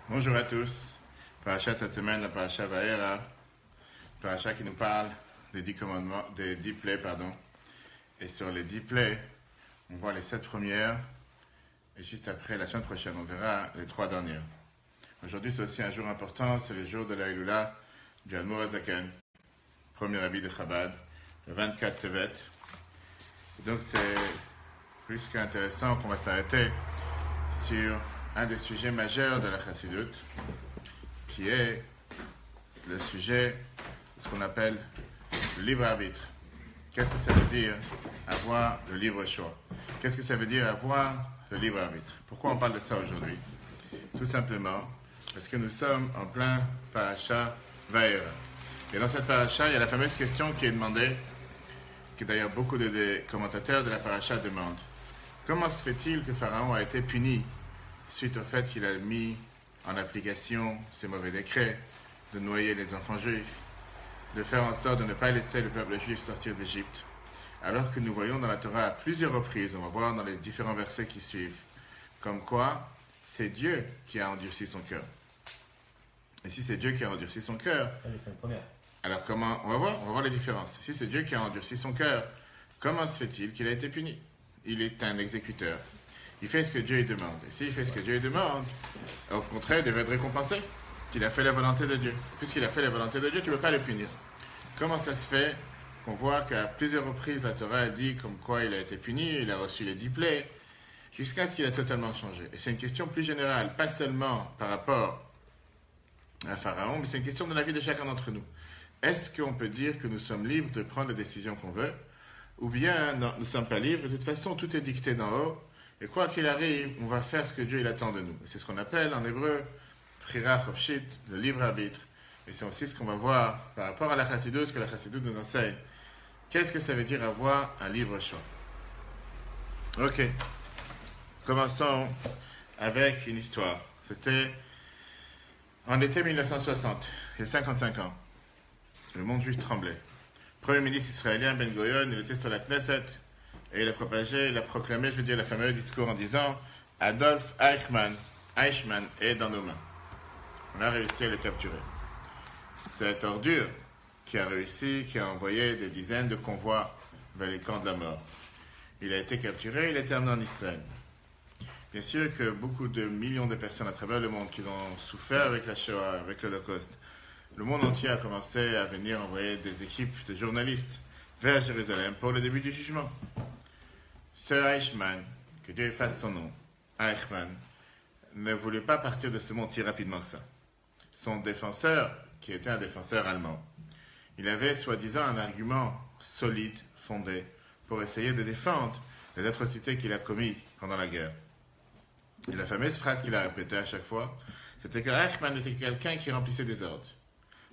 Bonjour à tous. Paracha de cette semaine, la Paracha Vaera. Paracha qui nous parle des 10 commandements, des 10 plaies, pardon. Et sur les 10 plaies, on voit les 7 premières. Et juste après, la semaine prochaine, on verra les 3 dernières. Aujourd'hui, c'est aussi un jour important. C'est le jour de la Elula du Admor HaZaken, premier habit de Chabad, le 24 Tevet. Donc, c'est plus qu'intéressant qu'on va s'arrêter sur un des sujets majeurs de la Chassidut, qui est le sujet de ce qu'on appelle le libre arbitre. Qu'est-ce que ça veut dire avoir le libre choix? Qu'est-ce que ça veut dire avoir le libre arbitre? Pourquoi on parle de ça aujourd'hui? Tout simplement parce que nous sommes en plein Paracha Vaera. Et dans cette Paracha, il y a la fameuse question qui est demandée, que d'ailleurs beaucoup des commentateurs de la Paracha demandent. Comment se fait-il que Pharaon a été puni suite au fait qu'il a mis en application ses mauvais décrets, de noyer les enfants juifs, de faire en sorte de ne pas laisser le peuple juif sortir d'Égypte, alors que nous voyons dans la Torah à plusieurs reprises, on va voir dans les différents versets qui suivent, comme quoi c'est Dieu qui a endurci son cœur. Et si c'est Dieu qui a endurci son cœur, alors comment, on va voir les différences. Si c'est Dieu qui a endurci son cœur, comment se fait-il qu'il a été puni? Il est un exécuteur. Il fait ce que Dieu lui demande. Et s'il fait ce que Dieu lui demande, au contraire, il devrait être récompensé. Qu'il a fait la volonté de Dieu. Puisqu'il a fait la volonté de Dieu, tu ne peux pas le punir. Comment ça se fait qu'on voit qu'à plusieurs reprises, la Torah a dit comme quoi il a été puni, il a reçu les 10 plaies, jusqu'à ce qu'il a totalement changé. Et c'est une question plus générale, pas seulement par rapport à Pharaon, mais c'est une question de la vie de chacun d'entre nous. Est-ce qu'on peut dire que nous sommes libres de prendre les décisions qu'on veut? Ou bien, non, nous ne sommes pas libres. De toute façon, tout est dicté d'en haut. Et quoi qu'il arrive, on va faire ce que Dieu il attend de nous. C'est ce qu'on appelle en hébreu Bchira Chofshit, le libre arbitre. Et c'est aussi ce qu'on va voir par rapport à la Chassidut, que la Chassidut nous enseigne. Qu'est-ce que ça veut dire avoir un libre choix? Ok. Commençons avec une histoire. C'était en été 1960, il y a 55 ans. Le monde juif tremblait. Premier ministre israélien Ben Gurion, il était sur la Knesset. Et il a proclamé, le fameux discours en disant « Adolf Eichmann est dans nos mains ». On a réussi à le capturer. Cette ordure qui a envoyé des dizaines de convois vers les camps de la mort. Il a été capturé, il a été amené en Israël. Bien sûr que beaucoup de millions de personnes à travers le monde qui ont souffert avec la Shoah, avec l'Holocauste, le monde entier a commencé à venir envoyer des équipes de journalistes vers Jérusalem pour le début du jugement. Ce Eichmann, que Dieu efface son nom, Eichmann, ne voulait pas partir de ce monde si rapidement que ça. Son défenseur, qui était un défenseur allemand, il avait soi-disant un argument solide, fondé, pour essayer de défendre les atrocités qu'il a commises pendant la guerre. Et la fameuse phrase qu'il a répétée à chaque fois, c'était que Eichmann était quelqu'un qui remplissait des ordres.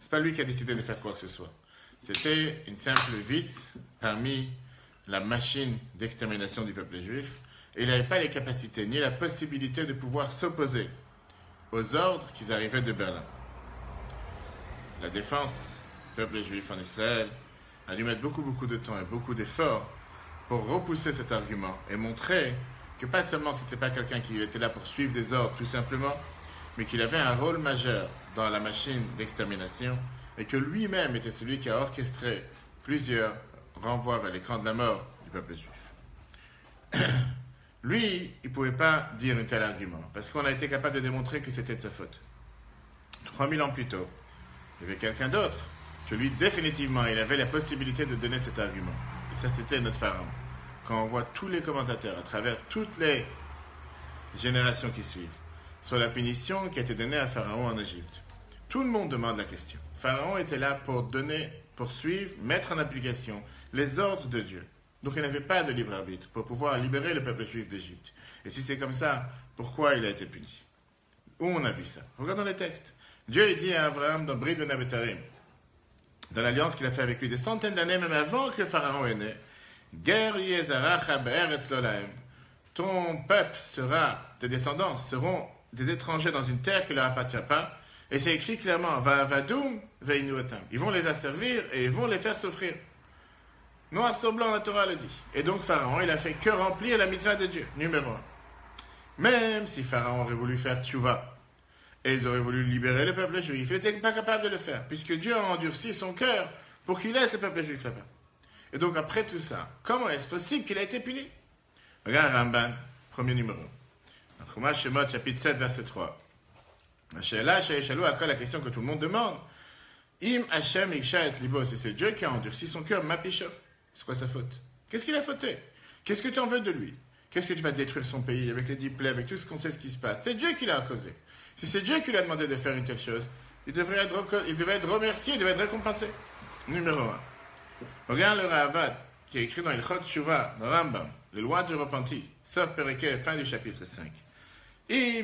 C'est pas lui qui a décidé de faire quoi que ce soit. C'était une simple vis parmi la machine d'extermination du peuple juif, et il n'avait pas les capacités ni la possibilité de pouvoir s'opposer aux ordres qui arrivaient de Berlin. La défense du peuple juif en Israël a dû mettre beaucoup de temps et beaucoup d'efforts pour repousser cet argument et montrer que pas seulement c'était pas quelqu'un qui était là pour suivre des ordres tout simplement, mais qu'il avait un rôle majeur dans la machine d'extermination et que lui-même était celui qui a orchestré plusieurs renvoie vers les camps de la mort du peuple juif. Lui, il ne pouvait pas dire un tel argument, parce qu'on a été capable de démontrer que c'était de sa faute. 3000 ans plus tôt, il y avait quelqu'un d'autre, que lui, définitivement, il avait la possibilité de donner cet argument. Et ça, c'était notre Pharaon. Quand on voit tous les commentateurs, à travers toutes les générations qui suivent, sur la punition qui a été donnée à Pharaon en Égypte, tout le monde demande la question. Pharaon était là pour suivre, mettre en application les ordres de Dieu. Donc il n'avait pas de libre arbitre pour pouvoir libérer le peuple juif d'Égypte. Et si c'est comme ça, pourquoi il a été puni? Où on a vu ça? Regardons les textes. Dieu a dit à Abraham dans Brit Ben Abetarim, dans l'alliance qu'il a fait avec lui des centaines d'années, même avant que Pharaon est né, Ger Yezaracha be'eretz lo lahem. Ton peuple tes descendants seront des étrangers dans une terre qui ne leur appartient pas. Et c'est écrit clairement, Va'avadoum ve'inu otam. Ils vont les asservir et ils vont les faire souffrir. Noir sur blanc, la Torah le dit. Et donc Pharaon, il a fait que remplir la mitzvah de Dieu, numéro 1. Même si Pharaon aurait voulu faire tchouva et ils auraient voulu libérer le peuple juif. Il n'était pas capable de le faire, puisque Dieu a endurci son cœur pour qu'il laisse le peuple juif là-bas. Et donc après tout ça, comment est-ce possible qu'il a été puni? Regarde Ramban, premier numéro. Chumash Shemot, chapitre 7, verset 3. Après la question que tout le monde demande. Im Hashem Iksha et Libo, c'est Dieu qui a endurci son cœur, ma picha. C'est quoi sa faute? Qu'est-ce qu'il a fauté? Qu'est-ce que tu en veux de lui? Qu'est-ce que tu vas détruire son pays avec les 10 plaies, avec tout ce qu'on sait ce qui se passe? C'est Dieu qui l'a causé. Si c'est Dieu qui lui a demandé de faire une telle chose, il devait être remercié, il devait être récompensé. Numéro 1. Regarde le Ravad qui est écrit dans Ilchot Shuvah, dans Rambam, les lois du repenti, sauf Pereke, fin du chapitre 5. Si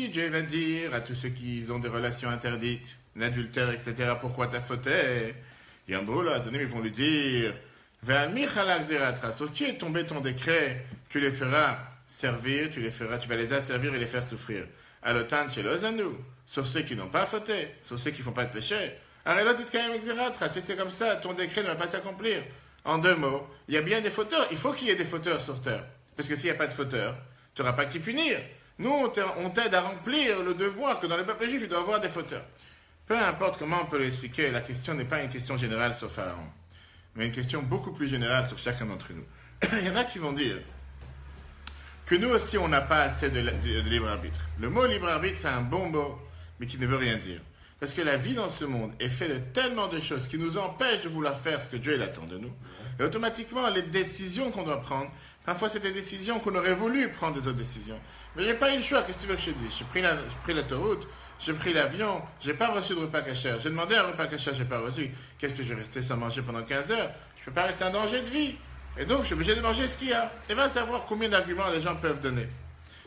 Dieu va dire à tous ceux qui ont des relations interdites, l'adultère, etc., pourquoi t'as fauté? Ils vont lui dire, sur qui est tombé ton décret, tu les feras servir, tu vas les asservir et les faire souffrir. Alotan chez l'Ozanou, sur ceux qui n'ont pas fauté, sur ceux qui ne font pas de péché. Si c'est comme ça, ton décret ne va pas s'accomplir. En 2 mots, il y a bien des fauteurs, il faut qu'il y ait des fauteurs sur terre. Parce que s'il n'y a pas de fauteurs, tu n'auras pas qui punir. Nous, on t'aide à remplir le devoir que dans le peuple juif, il doit y avoir des fauteurs. Peu importe comment on peut l'expliquer, la question n'est pas une question générale sur Pharaon, mais une question beaucoup plus générale sur chacun d'entre nous. Il y en a qui vont dire que nous aussi, on n'a pas assez de libre arbitre. Le mot libre arbitre, c'est un bon mot, mais qui ne veut rien dire. Parce que la vie dans ce monde est faite de tellement de choses qui nous empêchent de vouloir faire ce que Dieu attend de nous. Et automatiquement, les décisions qu'on doit prendre, parfois c'est des décisions qu'on aurait voulu prendre des autres décisions. Mais il n'y a pas eu le choix, qu'est-ce que tu veux que je te dise? J'ai pris l'autoroute, j'ai pris l'avion, j'ai pas reçu de repas cachère. J'ai demandé un repas cachère, j'ai pas reçu. Qu'est-ce que je vais rester sans manger pendant 15 heures? Je peux pas rester en danger de vie. Et donc, je suis obligé de manger ce qu'il y a. Et va savoir combien d'arguments les gens peuvent donner.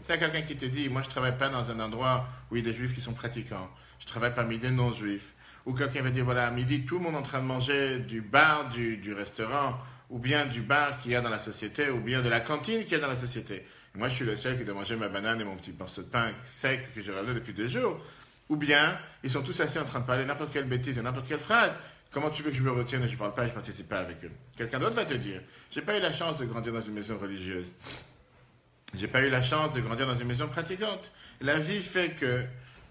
Tu as quelqu'un qui te dit, moi je ne travaille pas dans un endroit où il y a des juifs qui sont pratiquants. Je travaille parmi des non-juifs. Ou quelqu'un va dire, voilà, à midi, tout le monde est en train de manger du bar, du restaurant, ou bien du bar qu'il y a dans la société, ou bien de la cantine qu'il y a dans la société. Et moi, je suis le seul qui doit manger ma banane et mon petit morceau de pain sec que j'ai ramené depuis 2 jours. Ou bien, ils sont tous assis en train de parler n'importe quelle bêtise et n'importe quelle phrase. Comment tu veux que je me retienne et je ne parle pas et je ne participe pas avec eux? Quelqu'un d'autre va te dire, j'ai pas eu la chance de grandir dans une maison religieuse. J'ai pas eu la chance de grandir dans une maison pratiquante. La vie fait que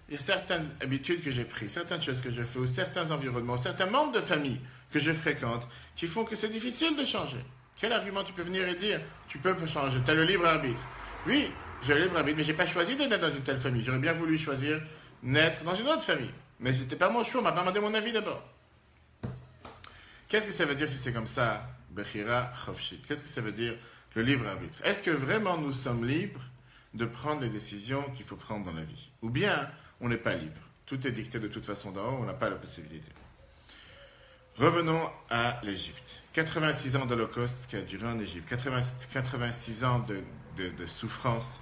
il y a certaines habitudes que j'ai prises, certaines choses que je fais, ou certains environnements, certains membres de famille que je fréquente, qui font que c'est difficile de changer. Quel argument tu peux venir et dire, tu peux changer, tu as le libre arbitre? Oui, j'ai le libre arbitre, mais j'ai pas choisi de naître dans une telle famille. J'aurais bien voulu choisir naître dans une autre famille. Mais c'était pas mon choix, on m'a pas demandé mon avis d'abord. Qu'est-ce que ça veut dire si c'est comme ça? Bechira Chofshit. Qu'est-ce que ça veut dire le libre arbitre? Est-ce que vraiment nous sommes libres de prendre les décisions qu'il faut prendre dans la vie? Ou bien on n'est pas libre? Tout est dicté de toute façon d'en haut, on n'a pas la possibilité. Revenons à l'Égypte. 86 ans d'Holocauste qui a duré en Égypte. 86 ans de souffrance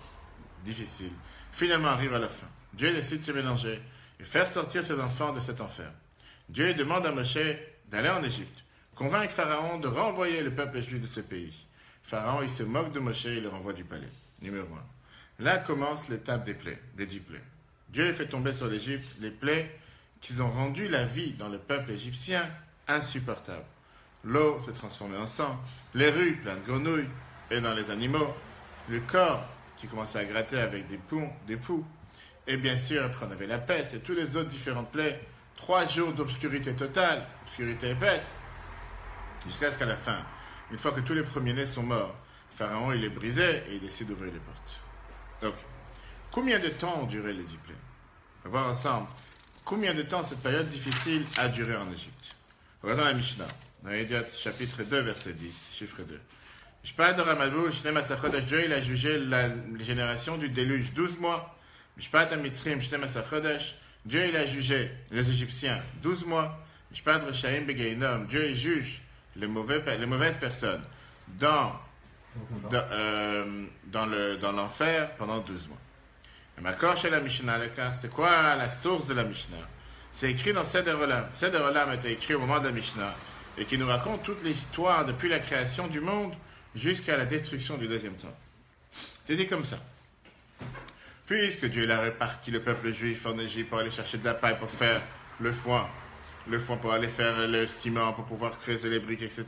difficile. Finalement arrive à leur fin. Dieu décide de se mélanger et faire sortir ses enfants de cet enfer. Dieu demande à Moshe d'aller en Égypte, convaincre Pharaon de renvoyer le peuple juif de ce pays. Pharaon, il se moque de Moshe et le renvoie du palais. Numéro 1. Là commence l'étape des plaies, des 10 plaies. Dieu fait tomber sur l'Égypte les plaies qui ont rendu la vie dans le peuple égyptien insupportable. L'eau s'est transformée en sang, les rues pleines de grenouilles, et dans les animaux, le corps qui commençait à gratter avec des poux, et bien sûr, après on avait la peste et toutes les autres différentes plaies. 3 jours d'obscurité totale, obscurité épaisse, jusqu'à ce qu'à la fin, une fois que tous les premiers-nés sont morts, Pharaon il est brisé et il décide d'ouvrir les portes. Donc, combien de temps ont duré les 10 plaies? On va voir ensemble combien de temps cette période difficile a duré en Égypte. Regardons la Mishnah, dans Édiot, chapitre 2, verset 10, chiffre 2. Mishpat de Ramadou, Shnem Asachodesh, Dieu il a jugé la génération du déluge 12 mois. Mishpat Amitzrim, Shnem Asachodesh, Dieu il a jugé les Égyptiens 12 mois. Mishpat Reshaim Begeinom, Dieu il juge les mauvaises personnes dans l'enfer pendant 12 mois. Et Makor chez la Mishnah, c'est quoi la source de la Mishnah? C'est écrit dans Seder Olam. Seder Olam a été écrit au moment de la Mishnah et qui nous raconte toute l'histoire depuis la création du monde jusqu'à la destruction du deuxième temps. C'est dit comme ça. Puisque Dieu a réparti le peuple juif en Égypte pour aller chercher de la paille pour faire le foin pour aller faire le ciment, pour pouvoir creuser les briques, etc.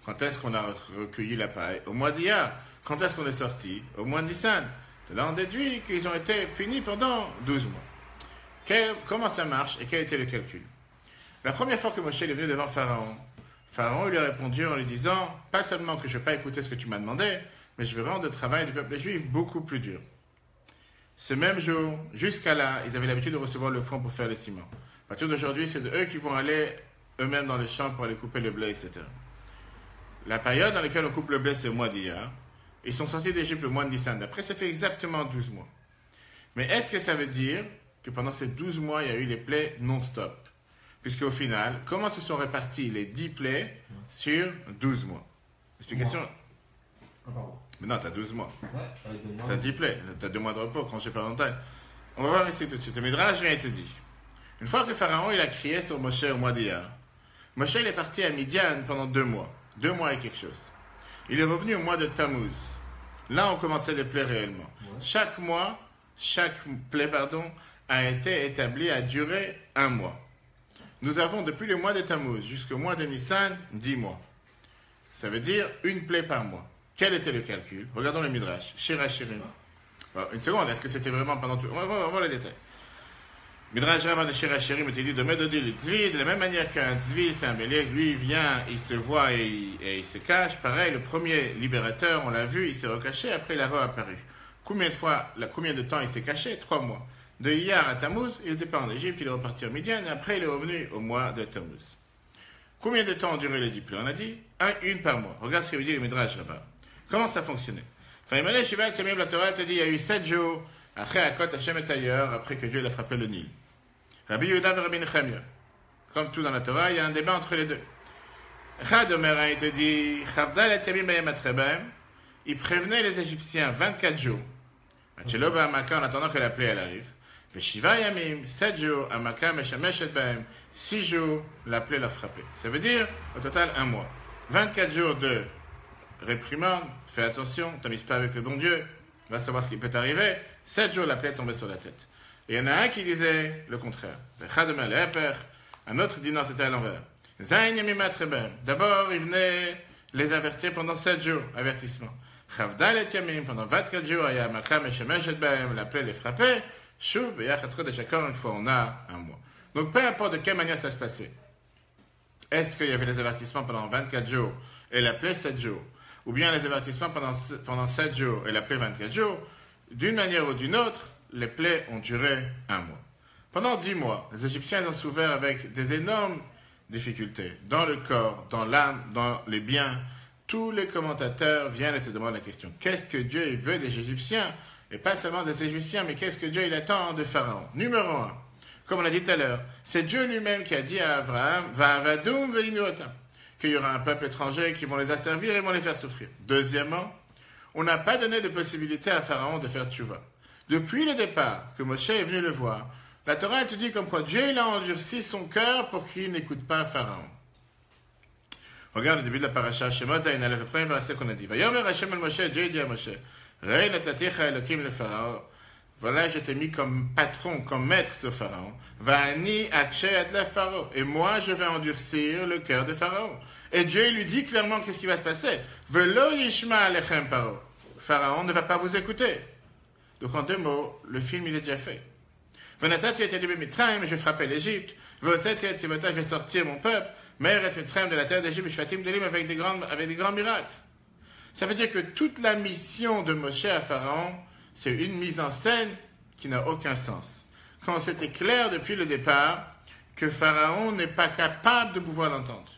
Quand est-ce qu'on a recueilli la paille? Au mois d'Iyar. Quand est-ce qu'on est sorti? Au mois de Nissan. De là, on déduit qu'ils ont été punis pendant 12 mois. Comment ça marche et quel était le calcul? La première fois que Moshe est venu devant Pharaon, Pharaon lui a répondu en lui disant « Pas seulement que je ne vais pas écouter ce que tu m'as demandé, mais je vais rendre le travail du peuple juif beaucoup plus dur. » Ce même jour, jusqu'à là, ils avaient l'habitude de recevoir le foin pour faire le ciment. À partir d'aujourd'hui, c'est eux qui vont aller eux-mêmes dans les champs pour aller couper le blé, etc. La période dans laquelle on coupe le blé, c'est le mois d'Iyar. Ils sont sortis d'Égypte le mois de Nissan. Après, ça fait exactement 12 mois. Mais est-ce que ça veut dire que pendant ces 12 mois, il y a eu les plaies non-stop? Puisqu'au final, comment se sont répartis les 10 plaies sur 12 mois? Explication? Mais non, tu as 12 mois. Tu as 10 plaies. Tu as 2 mois de repos, congé parental. On va voir ici tout de suite. Le Midrash vient et te dit. Une fois que Pharaon il a crié sur Moshe au mois d'Iyar, Moshe il est parti à Midian pendant 2 mois. 2 mois et quelque chose. Il est revenu au mois de Tammuz. Là, on commençait les plaies réellement. Chaque plaie, a été établi à durer 1 mois. Nous avons depuis le mois de Tammuz jusqu'au mois de Nissan 10 mois. Ça veut dire 1 plaie par mois. Quel était le calcul? Regardons le Midrash. Shira Shirim. Une seconde, est-ce que c'était vraiment pendant tout? On va voir les détails. Midrash Rabban de Shira Shirim était dit de Medodi le Tzvi, de la même manière qu'un Tzvi, c'est un bélier, lui il vient, il se voit et il se cache. Pareil, le premier libérateur, on l'a vu, il s'est recaché, après il a réapparu. Combien de temps il s'est caché? 3 mois. De Iyar à Tammuz, il n'était pas en Égypte, il est reparti en Midian, et après il est revenu au mois de Tammuz. Combien de temps ont duré les 10 plaies? On a dit 1 par mois. Regarde ce que veut dire le Midrash Rabban. Comment ça fonctionnait? La Torah te dit il y a eu 7 jours après Akot Hashem est ailleurs, après que Dieu a frappé le Nil. Rabbi Yehuda et Rabbi Nechemia. Comme tout dans la Torah, il y a un débat entre les deux. Chad Omer, il te dit Chavdal et Yamim Bayem Atrebem, il prévenait les Égyptiens 24 jours. Matcheloba Amaka en attendant que la plaie elle arrive. Veshiva Yamim, 7 jours, Amaka Meshameshet Bayem, 6 jours, la plaie l'a frappé. Ça veut dire, au total, 1 mois. 24 jours de réprimande, fais attention, t'amuses pas avec le bon Dieu, va savoir ce qui peut t'arriver. 7 jours, la plaie est tombée sur la tête. Et il y en a un qui disait le contraire. Un autre dit non, c'était à l'envers. D'abord, il venait les avertir pendant 7 jours, avertissement. Pendant 24 jours, la plaie les frappait. Une fois, on a 1 mois. Donc, peu importe de quelle manière ça se passait. Est-ce qu'il y avait les avertissements pendant 24 jours et la plaie 7 jours? Ou bien les avertissements pendant 7 jours et la plaie 24 jours? D'une manière ou d'une autre, les plaies ont duré 1 mois. Pendant 10 mois, les Égyptiens ont souffert avec des énormes difficultés. Dans le corps, dans l'âme, dans les biens. Tous les commentateurs viennent et te demandent la question. Qu'est-ce que Dieu veut des Égyptiens? Et pas seulement des Égyptiens, mais qu'est-ce que Dieu il attend de Pharaon? Numéro 1, comme on l'a dit tout à l'heure, c'est Dieu lui-même qui a dit à Abraham, qu'il y aura un peuple étranger qui vont les asservir et vont les faire souffrir. Deuxièmement, on n'a pas donné de possibilité à Pharaon de faire tchouva. Depuis le départ, que Moshe est venu le voir, la Torah elle te dit comme quoi Dieu il a endurci son cœur pour qu'il n'écoute pas Pharaon. Regarde le début de la paracha, Shemot Zayin, le premier verset qu'on a dit. Vayomer Hashem el Moshe, Dieu dit à Moshe, Rei nataticha Elokim le Pharaon. Voilà, je t'ai mis comme patron, comme maître sur Pharaon. Va'ani akshe atlef Pharaon. Et moi, je vais endurcir le cœur de Pharaon. Et Dieu lui dit clairement qu'est-ce qui va se passer. Velo yishma alechem Pharaon. Pharaon ne va pas vous écouter. Donc en 2 mots, le film il est déjà fait. Venatati et Tedibé Mitzrayim, je vais frapper l'Égypte. Votzeti et Tzivota, je vais sortir mon peuple. Mer et Mitzrayim de la terre d'Égypte, je fatim d'Elim avec des grands miracles. Ça veut dire que toute la mission de Moshe à Pharaon, c'est une mise en scène qui n'a aucun sens. Quand c'était clair depuis le départ que Pharaon n'est pas capable de pouvoir l'entendre.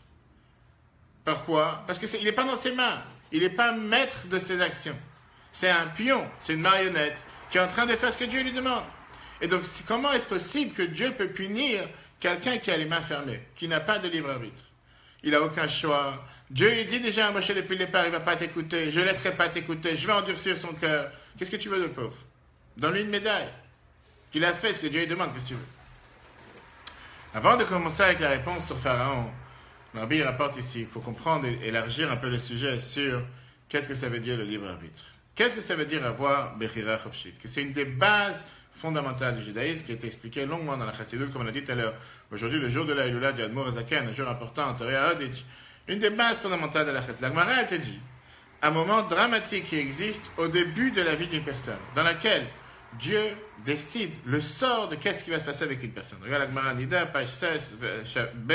Pourquoi? Parce qu'il n'est pas dans ses mains. Il n'est pas maître de ses actions. C'est un pion, c'est une marionnette qui est en train de faire ce que Dieu lui demande. Et donc, comment est-ce possible que Dieu peut punir quelqu'un qui a les mains fermées, qui n'a pas de libre arbitre? Il n'a aucun choix. Dieu, il dit déjà à Moshe depuis le départ, il ne va pas t'écouter, je ne laisserai pas t'écouter, je vais endurcir son cœur. Qu'est-ce que tu veux de pauvre? Donne-lui une médaille. Qu'il a fait ce que Dieu lui demande, qu'est-ce que tu veux? Avant de commencer avec la réponse sur Pharaon, Rabbi rapporte ici, pour comprendre et élargir un peu le sujet sur qu'est-ce que ça veut dire le libre arbitre. Qu'est-ce que ça veut dire avoir Bechira Chofshit? Que c'est une des bases fondamentales du judaïsme qui a été expliquée longuement dans la Chassidut, comme on l'a dit tout à l'heure. Aujourd'hui, le jour de la Hilula du Admor Zaken, un jour important en Torah Hadich, une des bases fondamentales de la Chassidut. La Gemara, elle te dit, un moment dramatique qui existe au début de la vie d'une personne, dans laquelle Dieu décide le sort de qu'est-ce qui va se passer avec une personne. Regarde la Gemara Nida, page 16, B.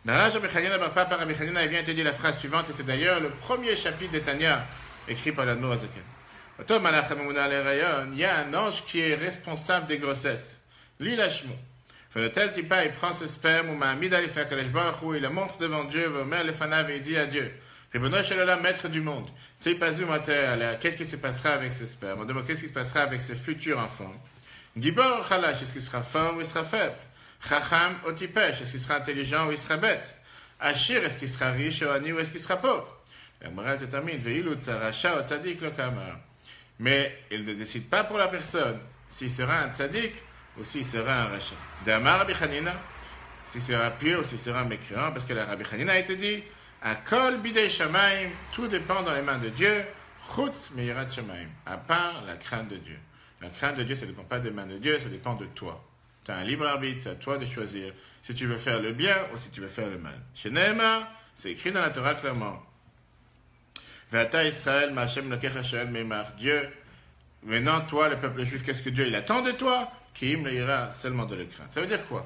Naraj Rabbi Chanina bar Papa, Rabbi Chanina vient te dire la phrase suivante, et c'est d'ailleurs le premier chapitre de Tanya, écrit par l'Admor Azaken. Il y a un ange qui est responsable des grossesses. L'ilachmo. Fait le tel type, il prend ce sperme, ou ma'amid ali fakadesh baruch hu, il le montre devant Dieu, vomer le fanav et il dit à Dieu, Ribono Shalala, maître du monde, tu sais pas où qu'est-ce qui se passera avec ce sperme? On demande qu'est-ce qui se passera avec ce futur enfant? Gibor Khalash, est-ce qu'il sera fort ou il sera faible? Chacham Otipesh, est-ce qu'il sera intelligent ou il sera bête? Achir, est-ce qu'il sera riche ou ani ou est-ce qu'il sera pauvre? La morale te termine, Veilu Tsaracha ou Tzadik le Kamar. Mais il ne décide pas pour la personne s'il sera un Tzadik ou s'il sera un Racha. D'Amar Rabbi Chanina, s'il sera pieux ou s'il sera mécréant, parce que la Rabbi Chanina a été dit, à Kol Bidei Shamaim, tout dépend dans les mains de Dieu, Chutz Meirat Shamaim, à part la crainte de Dieu. La crainte de Dieu, ça ne dépend pas des mains de Dieu, ça dépend de toi. Tu as un libre arbitre, c'est à toi de choisir si tu veux faire le bien ou si tu veux faire le mal. Chez Nehema, c'est écrit dans la Torah clairement. V'ata Israël, Ma'ashem Lokecha Shoel Meimar. Dieu, maintenant toi, le peuple juif, qu'est-ce que Dieu il attend de toi? Qu'il le ira seulement de le craindre. Ça veut dire quoi?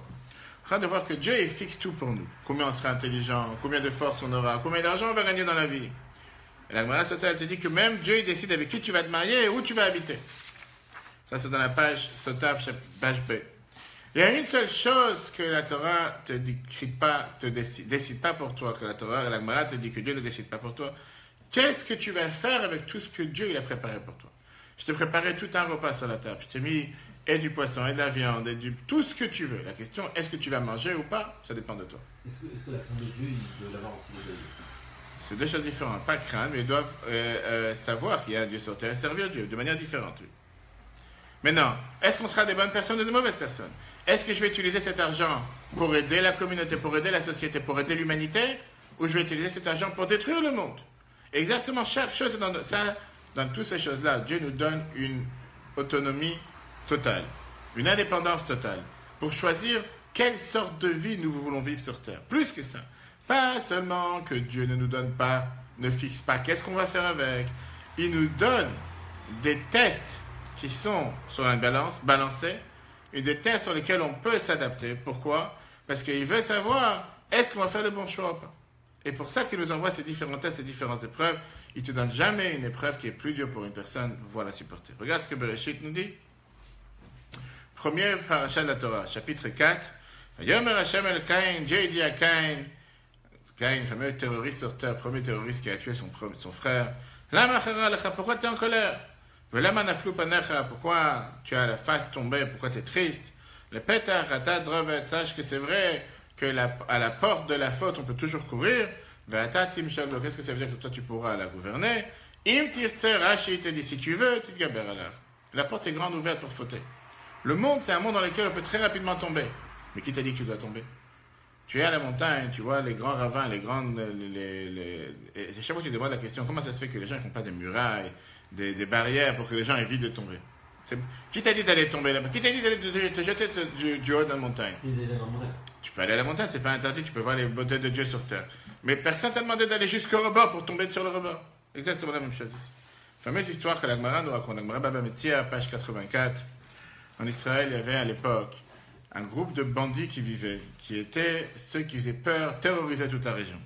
En train de voir que Dieu il fixe tout pour nous. Combien on sera intelligent, combien de force on aura, combien d'argent on va gagner dans la vie. Et la Gemara Sota, elle te dit que même Dieu il décide avec qui tu vas te marier et où tu vas habiter. Ça c'est dans la page Sota, page B. Il y a une seule chose que la Torah te décide pas, décide pas pour toi, que la Torah et la Gemara te dit que Dieu ne décide pas pour toi. Qu'est-ce que tu vas faire avec tout ce que Dieu il a préparé pour toi? Je t'ai préparé tout un repas sur la table. Je t'ai mis et du poisson, et de la viande, et tout ce que tu veux. La question, est-ce que tu vas manger ou pas? Ça dépend de toi. Est-ce que la crainte de Dieu, il doit l'avoir aussi les deux? C'est deux choses différentes. Pas craindre, mais ils doivent savoir qu'il y a un Dieu sur terre et servir Dieu de manière différente. Oui. Maintenant, est-ce qu'on sera des bonnes personnes ou des mauvaises personnes? Est-ce que je vais utiliser cet argent pour aider la communauté, pour aider la société, pour aider l'humanité? Ou je vais utiliser cet argent pour détruire le monde? Exactement, chaque chose dans toutes ces choses-là, Dieu nous donne une autonomie totale, une indépendance totale, pour choisir quelle sorte de vie nous voulons vivre sur Terre. Plus que ça. Pas seulement que Dieu ne nous donne pas, ne fixe pas qu'est-ce qu'on va faire avec. Il nous donne des tests qui sont sur une balance, balancés, et des tests sur lesquels on peut s'adapter. Pourquoi? Parce qu'il veut savoir est-ce qu'on va faire le bon choix ou pas. Et pour ça qu'il nous envoie ces différents tests, ces différentes épreuves. Il ne te donne jamais une épreuve qui est plus dure pour une personne, pour la supporter. Regarde ce que Bereshit nous dit. Premier parasha de la Torah, chapitre 4. Yomer Hashem el Cain, Dieu dit à Cain, Cain, fameux terroriste sur terre, premier terroriste qui a tué son frère. Lama chara lecha, pourquoi tu es en colère? Velama naflu panecha, pourquoi tu as la face tombée, pourquoi tu es triste? Le petach ata drovet, sache que c'est vrai que à la porte de la faute, on peut toujours courir. Ve'ata tim shalom, qu'est-ce que ça veut dire que toi tu pourras la gouverner? Im tirtse Rashi te dit, si tu veux, tu te gaber alav. La porte est grande ouverte pour fauter. Le monde, c'est un monde dans lequel on peut très rapidement tomber. Mais qui t'a dit que tu dois tomber? Tu es à la montagne, tu vois les grands ravins, les grandes... Et chaque fois tu te demandes la question, comment ça se fait que les gens ne font pas des murailles, des barrières pour que les gens évitent de tomber? Qui t'a dit d'aller tomber là-bas? Qui t'a dit d'aller te jeter du haut de la montagne? Tu peux aller à la montagne, c'est pas interdit, tu peux voir les beautés de Dieu sur terre. Mais personne t'a demandé d'aller jusqu'au rebord pour tomber sur le rebord. Exactement la même chose ici. Fameuse histoire que la Gemara nous raconte. La Gemara Baba Metzia, page 84. En Israël, il y avait à l'époque un groupe de bandits qui vivaient, qui étaient ceux qui faisaient peur, terrorisaient toute la région.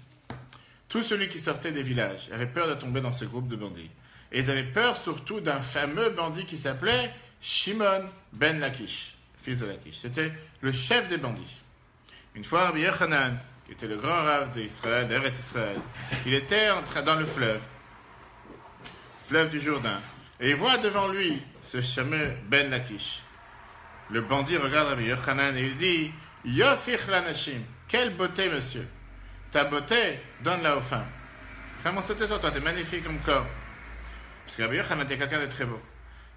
Tout celui qui sortait des villages avait peur de tomber dans ce groupe de bandits. Et ils avaient peur surtout d'un fameux bandit qui s'appelait Shimon ben Lakish, fils de Lakish. C'était le chef des bandits. Une fois, Rabbi Yochanan, qui était le grand rave d'Israël, d'Eretz Israël, il était dans le fleuve du Jourdain, et il voit devant lui ce fameux Ben Lakish. Le bandit regarde Rabbi Yochanan et il dit « Yofich lanashim » quelle beauté, monsieur. Ta beauté, donne-la aux femmes. Les femmes ont sauté sur toi, t'es magnifique comme corps. Parce que Rabbi Yochanan était quelqu'un de très beau.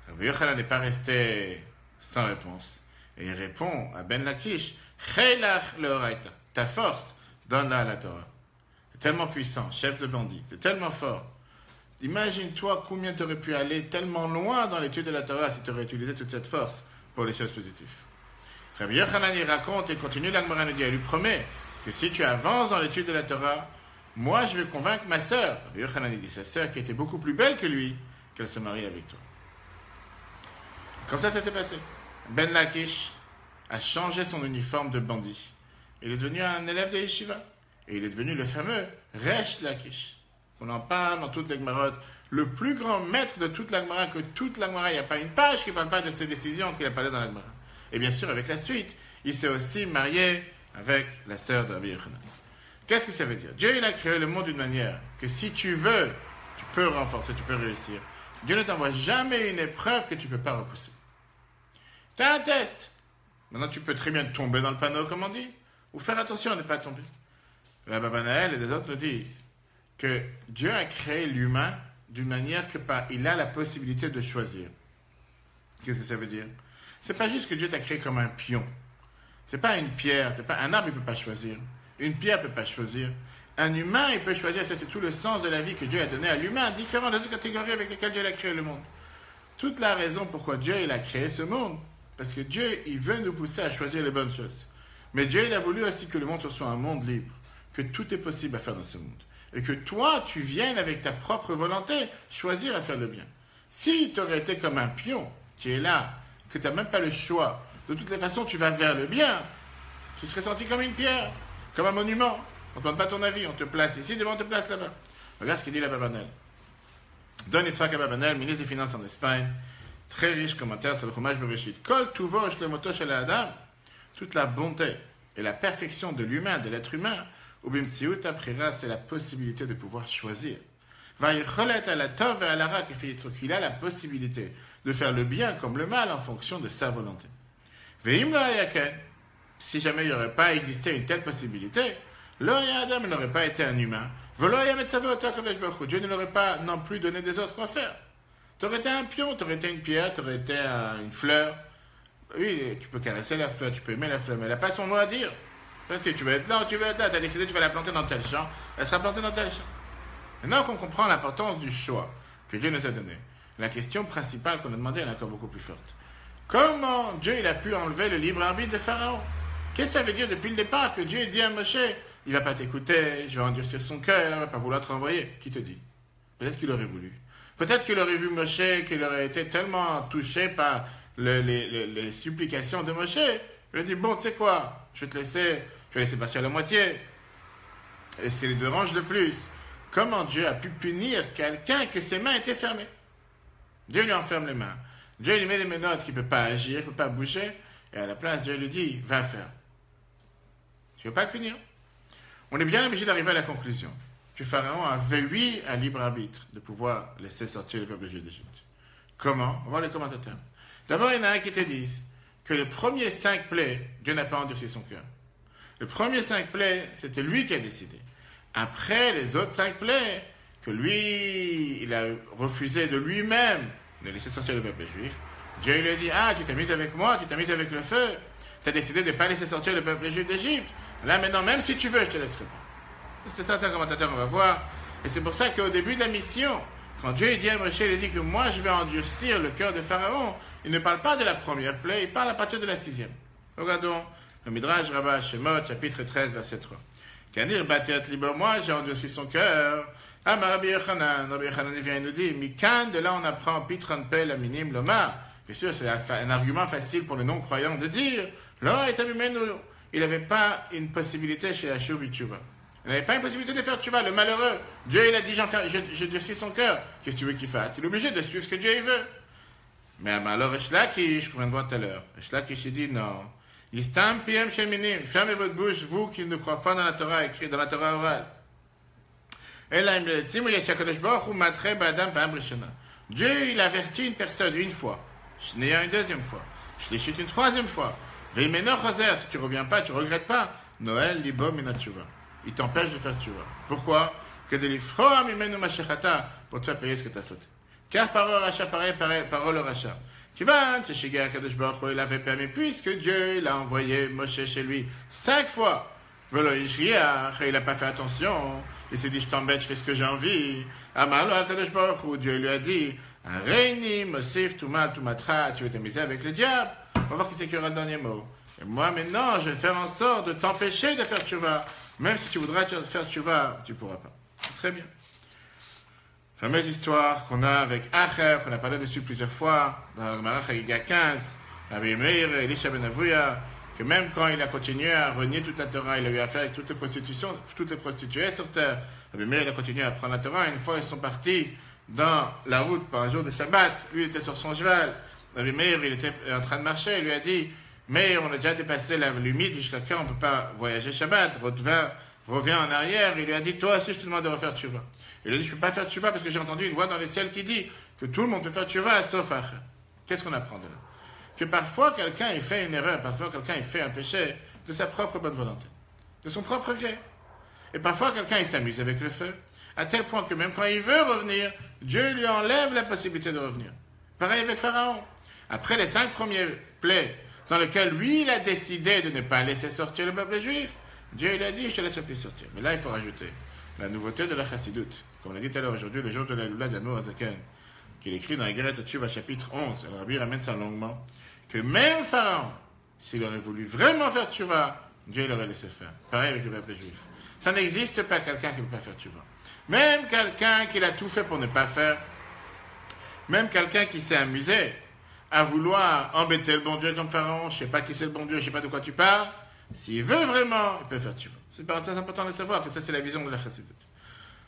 Rabbi Yochanan n'est pas resté sans réponse. Et il répond à Ben Lakish « Cheilach leoraita » ta force, donne-la à la Torah. Tu es tellement puissant, chef de bandit, tu es tellement fort. Imagine-toi combien tu aurais pu aller tellement loin dans l'étude de la Torah si tu aurais utilisé toute cette force pour les choses positives. Rabbi Yochanan y raconte et continue, la Gemara nous dit, elle lui promet que si tu avances dans l'étude de la Torah, moi je vais convaincre ma sœur. Rabbi Yochanan dit, sa sœur qui était beaucoup plus belle que lui, qu'elle se marie avec toi. Comme ça s'est passé. Ben Lakish a changé son uniforme de bandit. Il est devenu un élève de Yeshiva. Et il est devenu le fameux Resh Lakish. On en parle dans toutes les Gemarotes. Le plus grand maître de toute la Gemara, que toute la Gemara, il n'y a pas une page qui ne parle pas de ses décisions qu'il a parlé dans la Gemara. Et bien sûr, avec la suite, il s'est aussi marié avec la sœur de Rabbi Yochanan. Qu'est-ce que ça veut dire? Dieu, il a créé le monde d'une manière que si tu veux, tu peux renforcer, tu peux réussir. Dieu ne t'envoie jamais une épreuve que tu ne peux pas repousser. Tu as un test. Maintenant, tu peux très bien tomber dans le panneau, comme on dit, ou faire attention à ne pas tomber. La Baba Naël et les autres nous disent que Dieu a créé l'humain d'une manière qu'il a la possibilité de choisir. Qu'est-ce que ça veut dire? C'est pas juste que Dieu t'a créé comme un pion. C'est pas une pierre. Un arbre, il peut pas choisir. Une pierre peut pas choisir. Un humain, il peut choisir. Ça, c'est tout le sens de la vie que Dieu a donné à l'humain, différent des autres catégories avec lesquelles Dieu a créé le monde. Toute la raison pourquoi Dieu il a créé ce monde, parce que Dieu, il veut nous pousser à choisir les bonnes choses. Mais Dieu, il a voulu aussi que le monde soit un monde libre, que tout est possible à faire dans ce monde. Et que toi, tu viennes avec ta propre volonté choisir à faire le bien. Si tu aurais été comme un pion qui est là, que tu n'as même pas le choix, de toutes les façons, tu vas vers le bien, tu serais senti comme une pierre, comme un monument. On ne demande pas ton avis, on te place ici, devant on te place là-bas. Regarde ce qu'il dit la Babanel. Don Yitzhak Babanel, ministre des Finances en Espagne, très riche commentaire sur le Chumash Bereshit. Kol tuvo shlemoto shel Adam, toute la bonté et la perfection de l'humain, de l'être humain, Ubimtsiut aprira, c'est la possibilité de pouvoir choisir. Vayicholet à la tov et à la rak, il a la possibilité de faire le bien comme le mal en fonction de sa volonté. Veim lo hayaken, si jamais il n'y aurait pas existé une telle possibilité, lo Adam n'aurait pas été un humain. Velo yametzavé ota kadosh baruch hu, Dieu ne l'aurait pas non plus donné des autres à faire. Tu aurais été un pion, tu aurais été une pierre, tu aurais été une fleur. Oui, tu peux caresser la fleur, tu peux aimer la fleur, mais elle n'a pas son mot à dire. Si tu veux être là ou tu veux être là, tu as décidé que tu vas la planter dans tel champ, elle sera plantée dans tel champ. Maintenant qu'on comprend l'importance du choix que Dieu nous a donné, la question principale qu'on a demandé est encore beaucoup plus forte. Comment Dieu il a pu enlever le libre arbitre de Pharaon? Qu'est-ce que ça veut dire depuis le départ que Dieu dit à Moshe, il ne va pas t'écouter, je vais endurcir son cœur, il ne va pas vouloir te renvoyer? Qui te dit? Peut-être qu'il aurait voulu. Peut-être qu'il aurait vu Moshe, qu'il aurait été tellement touché par les supplications de Moshe. Il a dit, bon, tu sais quoi, je vais laisser passer à la moitié. Et ce qui les dérange le plus, comment Dieu a pu punir quelqu'un que ses mains étaient fermées? Dieu lui enferme les mains. Dieu lui met des menottes qu'il ne peut pas agir, il ne peut pas bouger. Et à la place, Dieu lui dit, va faire. Tu ne veux pas le punir? On est bien obligé d'arriver à la conclusion que Pharaon avait, oui, un libre arbitre de pouvoir laisser sortir le peuple juif d'Égypte. Comment? On va voir les commentateurs. D'abord, il y en a un qui te disent que les premiers 5 plaies, Dieu n'a pas endurci son cœur. Le premier 5 plaies, c'était lui qui a décidé. Après, les autres 5 plaies, que lui, il a refusé de lui-même de laisser sortir le peuple juif, Dieu lui a dit, ah, tu t'es mis avec moi, tu t'es mis avec le feu, tu as décidé de ne pas laisser sortir le peuple juif d'Égypte. Là, maintenant, même si tu veux, je ne te laisserai pas. C'est certains commentateurs, on va voir. Et c'est pour ça qu'au début de la mission, quand Dieu dit à Moshe, il dit que moi, je vais endurcir le cœur de Pharaon, il ne parle pas de la première plaie, il parle à partir de la 6e. Regardons le Midrash Rabbah Shemot, chapitre 13, verset 3. Kanir batiat libo, moi, j'ai endurci son cœur. Ah, ma Rabbi Yochanan vient et nous dit, Mikan, de là on apprend Pitran Pe, la minime, Loma. Bien sûr, c'est un argument facile pour les non-croyants de dire, là, il n'avait pas une possibilité chez Hachou Bichuva. Il n'avait pas une possibilité de faire Tchouva. Le malheureux, Dieu il a dit, je durcis son cœur. Qu'est-ce que tu veux qu'il fasse? Il est obligé de suivre ce que Dieu il veut. Mais alors, Eshlakish, je viens de voir tout à l'heure, Eshlakish il dit non. Istam piem sheminim, fermez votre bouche, vous qui ne croyez pas dans la Torah écrite, dans la Torah orale. Dieu, il avertit une personne une fois, Shneya une deuxième fois, Shlishit une troisième fois. Veimeno chazer, si tu ne reviens pas, tu ne regrettes pas. Noël, libo minatchouva. Il t'empêche de faire tchouva. Pourquoi? Que de l'ifroa mimenu mashechata, pour te faire payer ce que tu as fauté. Car parole rachat, pareil, parole rachat. Kivan, c'est chez Kadosh Baruch Hu, il avait permis, puisque Dieu, il a envoyé Moshe chez lui 5 fois. Velo ishriach, il n'a pas fait attention. Il s'est dit, je t'embête, je fais ce que j'ai envie. Amarlo Kadosh Baruch Hu, Dieu lui a dit, Reini, Mosif, Tumatra, tu veux t'amuser avec le diable. On va voir qui c'est qui aura le dernier mot. Et moi, maintenant, je vais faire en sorte de t'empêcher de faire tchouva. Même si tu voudras faire tchouva, tu ne pourras pas. Très bien. Fameuse histoire qu'on a avec Acher, qu'on a parlé dessus plusieurs fois, dans le Gemara Chagiga 15, Rabbi Meir et Elisha ben Avuya, que même quand il a continué à renier toute la Torah, il a eu affaire avec toutes les prostituées sur terre. Rabbi Meir, il a continué à prendre la Torah. Une fois, ils sont partis dans la route par un jour de Shabbat. Lui, il était sur son cheval. Rabbi Meir, il était en train de marcher. Il lui a dit, mais on a déjà dépassé la limite jusqu'à quand on ne peut pas voyager Shabbat. Reviens en arrière. Il lui a dit, toi aussi, je te demande de refaire tchouva. Il a dit, je ne peux pas faire tchouva parce que j'ai entendu une voix dans les ciels qui dit que tout le monde peut faire tchouva sauf Acher. Qu'est-ce qu'on apprend de là? Que parfois quelqu'un il fait une erreur, parfois quelqu'un il fait un péché de sa propre bonne volonté, de son propre gré. Et parfois quelqu'un il s'amuse avec le feu, à tel point que même quand il veut revenir, Dieu lui enlève la possibilité de revenir. Pareil avec Pharaon. Après les 5 premiers plaies dans lesquels lui il a décidé de ne pas laisser sortir le peuple juif, Dieu il a dit je te laisse plus sortir. Mais là il faut rajouter la nouveauté de la chassidoute. Comme on l'a dit tout à l'heure aujourd'hui, le jour de la Lula d'Admour Azaken, qu'il écrit dans la Geret Tchouva chapitre 11, le Rabbi ramène ça longuement, que même Pharaon, s'il aurait voulu vraiment faire tchouva, Dieu l'aurait laissé faire. Pareil avec le peuple juif. Ça n'existe pas quelqu'un qui ne peut pas faire tchouva. Même quelqu'un qui a tout fait pour ne pas faire, même quelqu'un qui s'est amusé à vouloir embêter le bon Dieu comme Pharaon, je ne sais pas qui c'est le bon Dieu, je ne sais pas de quoi tu parles, s'il veut vraiment, il peut faire tchouva. C'est très important de savoir que ça c'est la vision de la chassidoute.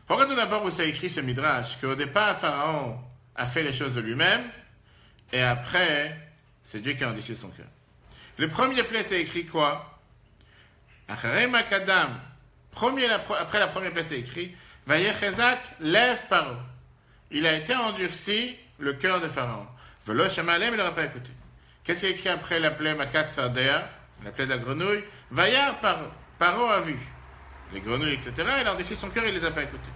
Regardons d'abord où ça écrit ce midrash, qu'au départ Pharaon a fait les choses de lui-même, et après, c'est Dieu qui a endurci son cœur. Le premier plaie, c'est écrit quoi? Après la première plaie, c'est écrit Vayechezak lève Paro. Il a été endurci le cœur de Pharaon. Velo Shamalem, il n'aura pas écouté. Qu'est-ce qui est écrit après la plaie Makat Sardea, la plaie de la grenouille? Vayar Paro. Paro a vu les grenouilles, etc. Il a endurci son cœur, il ne les a pas écoutés.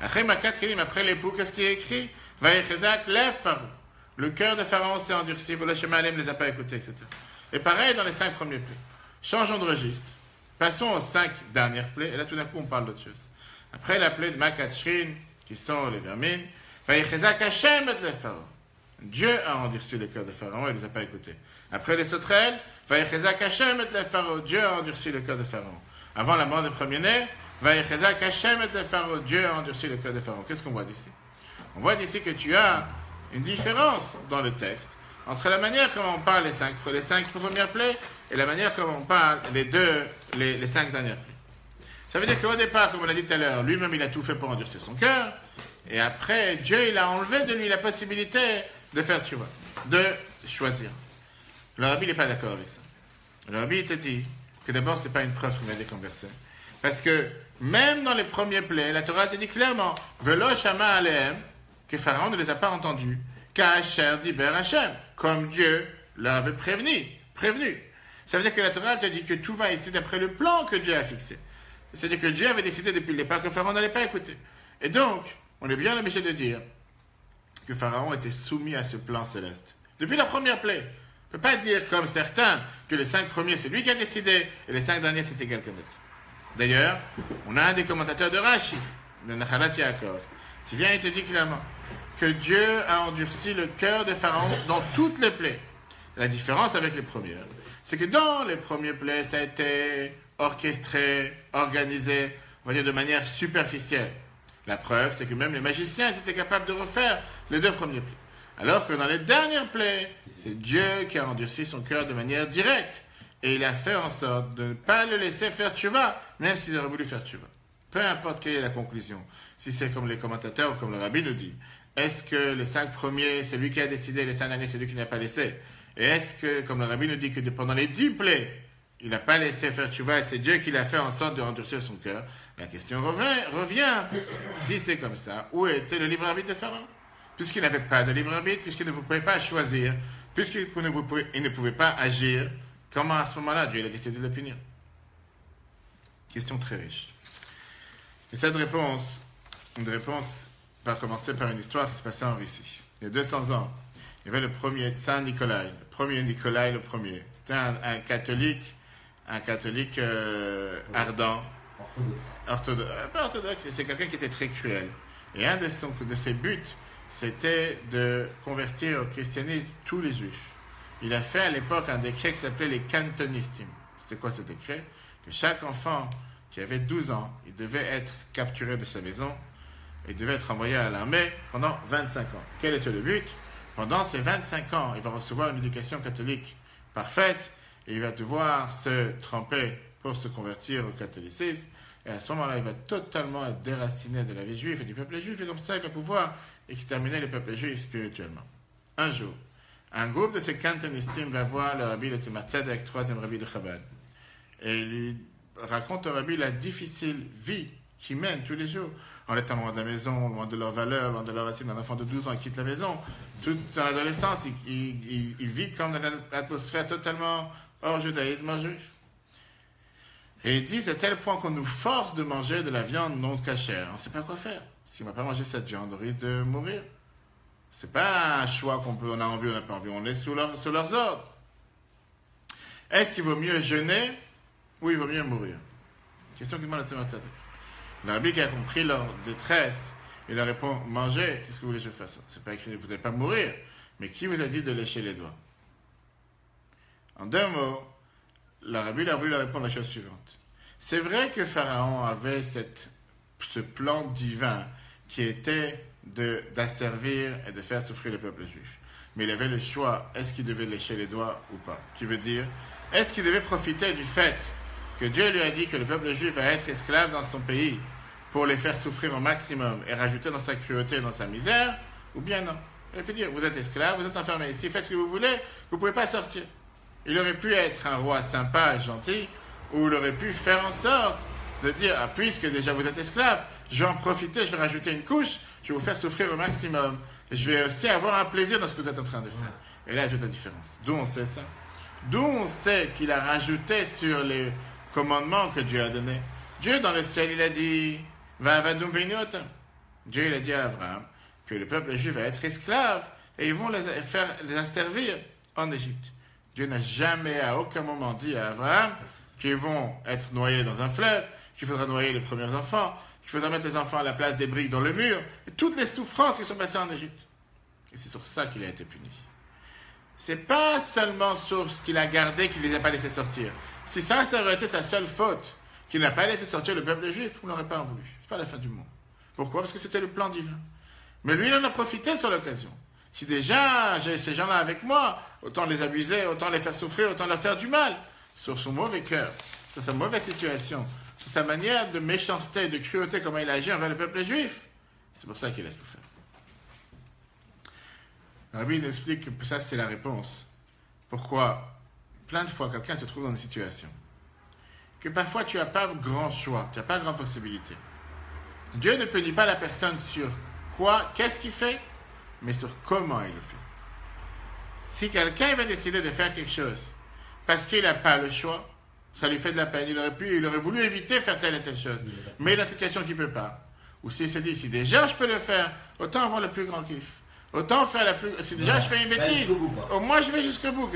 Après Makat Kelim, après l'époux, qu'est-ce qui est écrit? Vayechezak lève Paro. Le cœur de Pharaon s'est endurci, le Shemalem ne les a pas écoutés, etc. Et pareil dans les 5 premiers plaies. Changeons de registre. Passons aux 5 dernières plaies, et là tout d'un coup on parle d'autre chose. Après la plaie de Makat Shrin, qui sont les vermines, Vayechezak Hashem et lève Pharaon. Dieu a endurci le cœur de Pharaon, il ne les a pas écoutés. Après les sauterelles, Vayechezak Hashem et lève Pharaon. Dieu a endurci le cœur de Pharaon. Avant la mort des premiers-nés, Vayechezak Hashem et lève Pharaon. Dieu a endurci le cœur de Pharaon. Qu'est-ce qu'on voit d'ici? On voit d'ici que tu as une différence dans le texte entre la manière comment on parle les 5 premières plaies et la manière comment on parle les 5 dernières plaies. Ça veut dire qu'au départ, comme on l'a dit tout à l'heure, lui-même il a tout fait pour endurcir son cœur, et après Dieu il a enlevé de lui la possibilité de faire tchouva, de choisir. Le Rabbi n'est pas d'accord avec ça. Le Rabbi te dit que d'abord c'est pas une preuve qu'on vient de converser, parce que même dans les premiers plaies, la Torah te dit clairement Velo Shama Alehem, que Pharaon ne les a pas entendus, qu'Asher Diber Hashem, comme Dieu leur avait prévenu. Ça veut dire que la Torah te dit que tout va ici d'après le plan que Dieu a fixé. C'est-à-dire que Dieu avait décidé depuis le départ que Pharaon n'allait pas écouter. Et donc, on est bien obligé de dire que Pharaon était soumis à ce plan céleste. Depuis la première plaie, on ne peut pas dire comme certains que les 5 premiers c'est lui qui a décidé et les 5 derniers c'était quelqu'un d'autre. D'ailleurs, on a un des commentateurs de Rashi, le Nachalat Yaakov, qui vient et te dit clairement que Dieu a endurci le cœur de Pharaon dans toutes les plaies. La différence avec les premières, c'est que dans les premières plaies, ça a été orchestré, organisé, on va dire de manière superficielle. La preuve, c'est que même les magiciens ils étaient capables de refaire les 2 premiers plaies. Alors que dans les dernières plaies, c'est Dieu qui a endurci son cœur de manière directe. Et il a fait en sorte de ne pas le laisser faire tchouva, même s'il aurait voulu faire tchouva. Peu importe quelle est la conclusion. Si c'est comme les commentateurs ou comme le Rabbi nous dit, est-ce que les 5 premiers, c'est lui qui a décidé, les 5 derniers, c'est lui qui n'a pas laissé? Et est-ce que, comme le Rabbi nous dit que pendant les 10 plaies, il n'a pas laissé faire tchouva et c'est Dieu qui l'a fait en sorte de endurcir son cœur? La question revient. Si c'est comme ça, où était le libre arbitre de Pharaon? Puisqu'il n'avait pas de libre arbitre, puisqu'il ne pouvait pas choisir, puisqu'il ne pouvait pas agir, comment à ce moment-là Dieu a décidé de le punir? Question très riche. Et cette réponse, une réponse va commencer par une histoire qui se passait en Russie. Il y a 200 ans, il y avait le premier Saint Nicolas, le premier Nicolas le premier. C'était un catholique ardent. Pas orthodoxe, c'est quelqu'un qui était très cruel. Et un de ses buts, c'était de convertir au christianisme tous les juifs. Il a fait à l'époque un décret qui s'appelait les cantonistim. C'était quoi ce décret? Que chaque enfant qui avait 12 ans, il devait être capturé de sa maison, il devait être envoyé à l'armée pendant 25 ans. Quel était le but? Pendant ces 25 ans, il va recevoir une éducation catholique parfaite, et il va devoir se tremper pour se convertir au catholicisme, et à ce moment-là, il va totalement être déraciné de la vie juive et du peuple juif, et comme ça, il va pouvoir exterminer le peuple juif spirituellement. Un jour, un groupe de ces cantonistes va voir le rabbi, le Tzemach Tzedek, troisième rabbi de Chabad, et il lui raconte au rabbi la difficile vie qu'ils mènent tous les jours, en étant loin de la maison, loin de leurs valeurs, loin de leurs racines. Un enfant de 12 ans, il quitte la maison. Toute son adolescence, il vit comme dans une atmosphère totalement hors judaïsme, hors juif. Et ils disent à tel point qu'on nous force de manger de la viande non cachère. On ne sait pas quoi faire. Si on ne va pas manger cette viande, on risque de mourir. Ce n'est pas un choix on a envie ou on n'a pas envie. On est sous leurs ordres. Est-ce qu'il vaut mieux jeûner ou il vaut mieux mourir? Question qui demande à Tzemach Tzedek. Le rabbi qui a compris leur détresse, il leur répond, mangez, qu'est-ce que vous voulez que je fasse? C'est pas écrit, vous n'allez pas mourir, mais qui vous a dit de lécher les doigts? En deux mots, le rabbi a voulu leur répondre la chose suivante. C'est vrai que Pharaon avait ce plan divin qui était d'asservir et de faire souffrir le peuple juif. Mais il avait le choix, est-ce qu'il devait lécher les doigts ou pas? Qui veut dire, est-ce qu'il devait profiter du fait que Dieu lui a dit que le peuple juif va être esclave dans son pays pour les faire souffrir au maximum et rajouter dans sa cruauté et dans sa misère, ou bien non. Il peut dire, vous êtes esclave, vous êtes enfermé ici, faites ce que vous voulez, vous ne pouvez pas sortir. Il aurait pu être un roi sympa, gentil, ou il aurait pu faire en sorte de dire, ah, puisque déjà vous êtes esclave, je vais en profiter, je vais rajouter une couche, je vais vous faire souffrir au maximum, et je vais aussi avoir un plaisir dans ce que vous êtes en train de faire. Et là, je la différence. D'où on sait ça? D'où on sait qu'il a rajouté sur les commandements que Dieu a donnés. Dieu, dans le ciel, il a dit, Dieu, il a dit à Abraham que le peuple juif va être esclave et ils vont les asservir en Égypte. Dieu n'a jamais, à aucun moment, dit à Abraham qu'ils vont être noyés dans un fleuve, qu'il faudra noyer les premiers enfants, qu'il faudra mettre les enfants à la place des briques dans le mur, et toutes les souffrances qui sont passées en Égypte. Et c'est sur ça qu'il a été puni. C'est pas seulement sur ce qu'il a gardé qu'il ne les a pas laissés sortir. Si ça aurait été sa seule faute, qu'il n'a pas laissé sortir le peuple juif, on n'aurait pas en voulu. C'est pas la fin du monde. Pourquoi? Parce que c'était le plan divin. Mais lui, il en a profité sur l'occasion. Si déjà j'ai ces gens-là avec moi, autant les abuser, autant les faire souffrir, autant leur faire du mal. Sur son mauvais cœur, sur sa mauvaise situation, sur sa manière de méchanceté, de cruauté, comment il agit envers le peuple juif. C'est pour ça qu'il laisse tout faire. Le rabbi nous explique que ça, c'est la réponse. Pourquoi, plein de fois, quelqu'un se trouve dans une situation que parfois tu n'as pas grand choix, tu n'as pas grande possibilité. Dieu ne punit pas la personne sur quoi, qu'est-ce qu'il fait, mais sur comment il le fait. Si quelqu'un va décider de faire quelque chose parce qu'il n'a pas le choix, ça lui fait de la peine. Il aurait voulu éviter faire telle et telle chose, mais il a une situation qu'il ne peut pas. Ou s'il se dit, si déjà je peux le faire, autant avoir le plus grand kiff. Autant faire la plus... Si déjà je fais une bêtise, au moins je vais jusqu'au bout.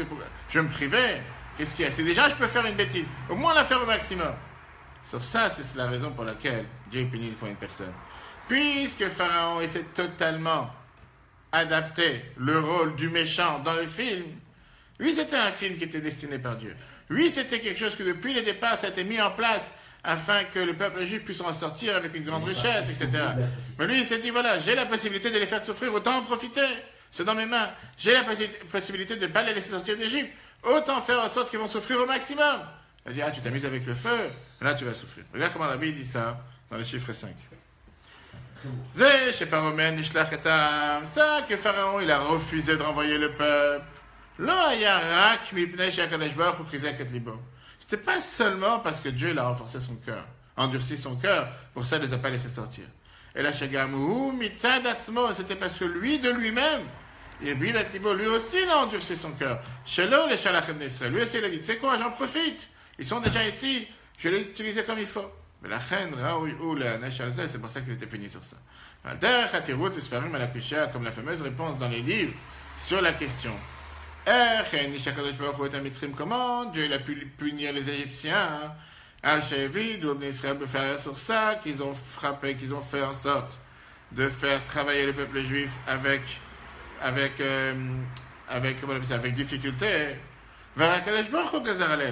Je vais me priver. Qu'est-ce qu'il y a? Si déjà je peux faire une bêtise, au moins la faire au maximum. Sur ça, c'est la raison pour laquelle Dieu punit une fois une personne. Puisque Pharaon essaie totalement adapter le rôle du méchant dans le film, oui, c'était un film qui était destiné par Dieu. Oui, c'était quelque chose que depuis le départ, ça a été mis en place afin que le peuple juif puisse en sortir avec une grande richesse, etc. Mais lui, il s'est dit, voilà, j'ai la possibilité de les faire souffrir, autant en profiter. C'est dans mes mains. J'ai la possibilité de ne pas les laisser sortir d'Égypte. Autant faire en sorte qu'ils vont souffrir au maximum. Il a dit, ah, tu t'amuses avec le feu, là tu vas souffrir. Regarde comment la Bible dit ça dans le chiffre 5. Ça que Pharaon, il a refusé de renvoyer le peuple. Là, il y a Rak, Mipnei, Shakadosh Baruch Hu, Chizek et Libo. C'était pas seulement parce que Dieu l'a renforcé son cœur, endurci son cœur, pour ça il ne les a pas laissés sortir. Et là, Shagamu, Mitzad Atzmo, c'était parce que lui, de lui-même, et Bidat Libo, lui aussi, il a endurci son cœur. Shelo, les Shalachem d'Israël, lui aussi, il a dit, tu sais quoi, j'en profite. Ils sont déjà ici, je vais les utiliser comme il faut. Mais la reine, c'est pour ça qu'il était puni sur ça. Comme la fameuse réponse dans les livres sur la question. Comment Dieu il a pu punir les Égyptiens? Al-Shavid ou Israël peut faire sur ça, qu'ils ont frappé, qu'ils ont fait en sorte de faire travailler le peuple juif avec difficulté.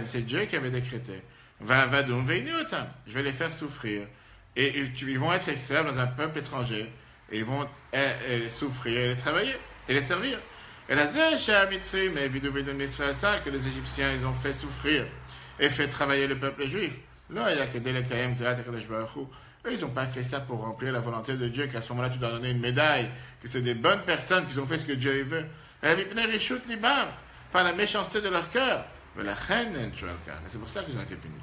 C'est Dieu qui avait décrété Je vais les faire souffrir. Et ils vont être esclaves dans un peuple étranger. Et ils vont souffrir et les travailler et les servir. Et la mais ça que les Égyptiens ils ont fait souffrir et fait travailler le peuple juif. Là, il y a que eux, ils n'ont pas fait ça pour remplir la volonté de Dieu, qu'à ce moment-là, tu dois donner une médaille, que c'est des bonnes personnes qui ont fait ce que Dieu veut. Par la méchanceté de leur cœur. Mais c'est pour ça qu'ils ont été punis.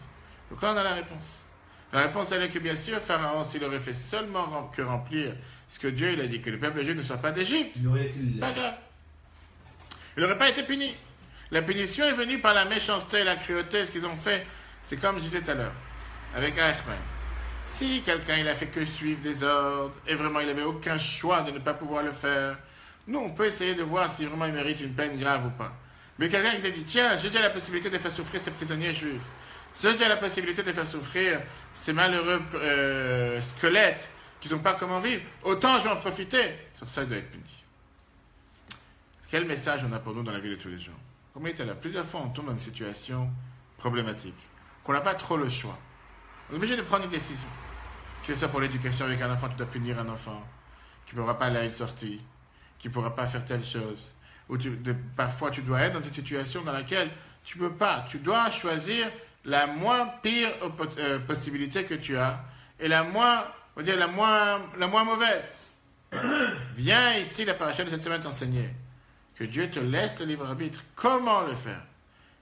Donc là, on a la réponse. La réponse, elle est que bien sûr, Pharaon, s'il aurait fait seulement que remplir ce que Dieu il a dit, que le peuple juif ne soit pas d'Égypte, pas grave. Il n'aurait pas été puni. La punition est venue par la méchanceté et la cruauté. Ce qu'ils ont fait, c'est comme je disais tout à l'heure, avec Eichmann. Si quelqu'un il a fait que suivre des ordres, et vraiment il n'avait aucun choix de ne pas pouvoir le faire, nous on peut essayer de voir si vraiment il mérite une peine grave ou pas. Mais quelqu'un qui s'est dit, tiens, j'ai déjà la possibilité de faire souffrir ces prisonniers juifs, j'ai déjà la possibilité de faire souffrir ces malheureux squelettes qui n'ont pas comment vivre, autant je vais en profiter. Sur ça, il doit être puni. Quel message on a pour nous dans la vie de tous les jours? Comme il était là, plusieurs fois on tombe dans une situation problématique, qu'on n'a pas trop le choix. On est obligé de prendre une décision. Que ce soit pour l'éducation avec un enfant, tu dois punir un enfant qui ne pourra pas aller à une sortie, qui ne pourra pas faire telle chose. Ou parfois tu dois être dans une situation dans laquelle tu ne peux pas. Tu dois choisir la moins pire possibilité que tu as et la moins mauvaise. Viens ici, la paracha de cette semaine t'enseigner que Dieu te laisse le libre arbitre. Comment le faire?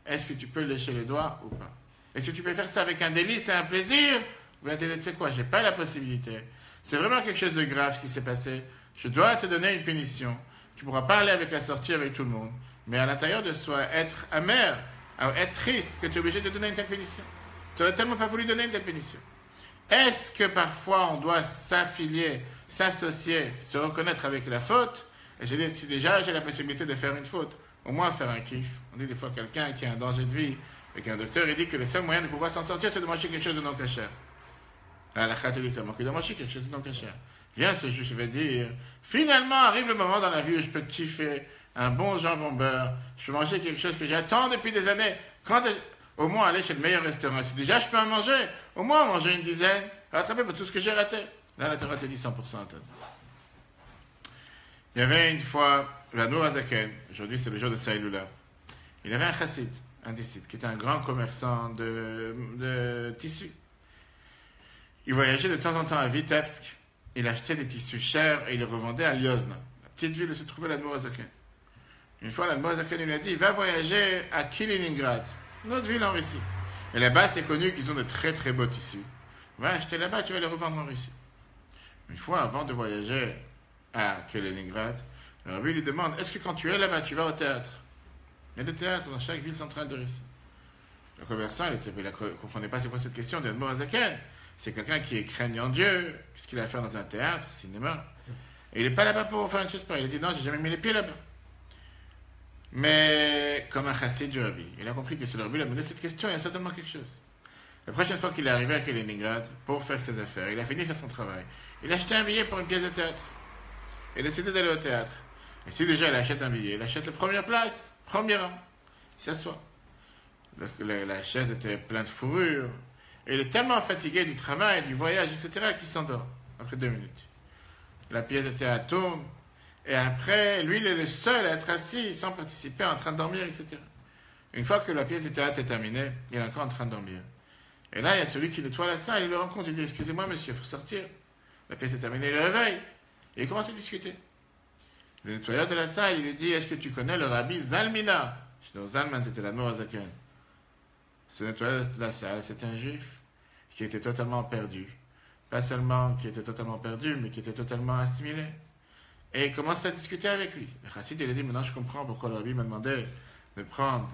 Est-ce que tu peux lécher les doigts ou pas? Est-ce que tu peux faire ça avec un délice et un plaisir? Ou bien tu sais quoi, j'ai pas la possibilité. C'est vraiment quelque chose de grave ce qui s'est passé. Je dois te donner une punition. Tu pourras pas aller avec la sortie avec tout le monde. Mais à l'intérieur de soi, être amer, être triste, que tu es obligé de donner une telle punition. Tu n'aurais tellement pas voulu donner une telle punition. Est-ce que parfois on doit s'affilier, s'associer, se reconnaître avec la faute? Et j'ai dit, si déjà j'ai la possibilité de faire une faute, au moins faire un kiff. On dit des fois quelqu'un qui a un danger de vie, et qu'un docteur il dit que le seul moyen de pouvoir s'en sortir, c'est de manger quelque chose de non cachère. Là, la chate dit qu'il doit manger quelque chose de non cachère. Viens, ce juif, je vais dire, finalement arrive le moment dans la vie où je peux kiffer un bon jambon beurre, je peux manger quelque chose que j'attends depuis des années. Au moins aller chez le meilleur restaurant. Si déjà je peux en manger, au moins manger une dizaine, rattraper pour tout ce que j'ai raté. Là, la Torah te dit 100%. Il y avait une fois l'Admour Hazaken, aujourd'hui c'est le jour de Saïloula. Il avait un chassid, un disciple, qui était un grand commerçant de tissus. Il voyageait de temps en temps à Vitebsk, il achetait des tissus chers et il les revendait à Liozna, la petite ville où se trouvait l'Admour Hazaken. Une fois, l'Admour Hazaken lui a dit, va voyager à Kaliningrad, notre ville en Russie. Et là-bas, c'est connu qu'ils ont de très très beaux tissus. Va acheter là-bas, tu vas les revendre en Russie. Une fois, avant de voyager à Kaliningrad, le rabbi lui demande, est-ce que quand tu es là-bas, tu vas au théâtre? Il y a des théâtres dans chaque ville centrale de Russie. Le commerçant, il ne comprenait pas c'est quoi cette question d'Admour Hazaken. C'est quelqu'un qui est craignant Dieu. Qu'est-ce qu'il a à faire dans un théâtre, cinéma? Et il n'est pas là-bas pour faire une chose pareille. Il a dit, non, j'ai jamais mis les pieds là-bas. Mais comme un chassid du rabbi, il a compris que si le rabbi lui a demandé cette question, il y a certainement quelque chose. La prochaine fois qu'il est arrivé à Kaliningrad pour faire ses affaires, il a fini de faire son travail. Il a acheté un billet pour une pièce de théâtre. Il a décidé d'aller au théâtre. Et si déjà il achète un billet, il achète la première place, premier rang. Il s'assoit. La chaise était pleine de fourrure. Et il est tellement fatigué du travail, du voyage, etc., qu'il s'endort après 2 minutes. La pièce de théâtre tourne. Et après, lui, il est le seul à être assis sans participer, en train de dormir, etc. Une fois que la pièce de théâtre s'est terminée, il est encore en train de dormir. Et là, il y a celui qui nettoie la salle, il le rencontre, il dit, excusez-moi monsieur, il faut sortir. La pièce est terminée, il le réveille. Et il commence à discuter. Le nettoyeur de la salle, il lui dit, est-ce que tu connais le rabbi Zalmina? Zalman, c'était l'Admour Hazaken. Ce nettoyeur de la salle, c'était un juif qui était totalement perdu. Pas seulement qui était totalement perdu, mais qui était totalement assimilé. Et il commence à discuter avec lui. Le chassid, il a dit, maintenant je comprends pourquoi le rabbi m'a demandé de prendre,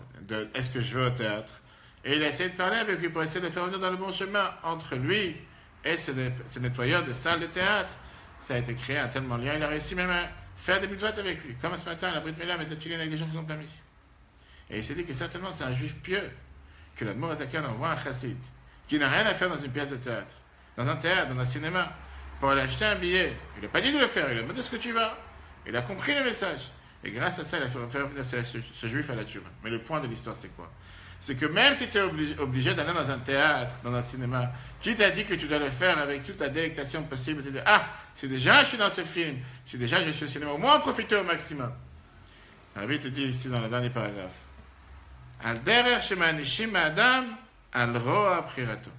est-ce que je veux au théâtre? Et il a essayé de parler avec lui pour essayer de faire revenir dans le bon chemin entre lui et ce nettoyeur de salle de théâtre. Ça a été créé un tellement lien, il a réussi même à faire des mitzvot avec lui. Comme ce matin, la Brit Mila met la avec des gens qui sont permis. Et il s'est dit que certainement c'est un juif pieux que l'Admour Hazaken envoie un chassid qui n'a rien à faire dans une pièce de théâtre, dans un théâtre, dans un cinéma, pour aller acheter un billet. Il n'a pas dit de le faire, il a demandé ce que tu vas. Il a compris le message. Et grâce à ça, il a fait revenir ce juif à la tchouva. Mais le point de l'histoire, c'est quoi? C'est que même si tu es obligé d'aller dans un théâtre, dans un cinéma, qui t'a dit que tu dois le faire avec toute la délectation possible, tu te dis, ah, si déjà je suis dans ce film, si déjà je suis au cinéma, au moins profiter au maximum. Rabbi te dit ici dans le dernier paragraphe, Al derer shemanishim adam al roa prirato.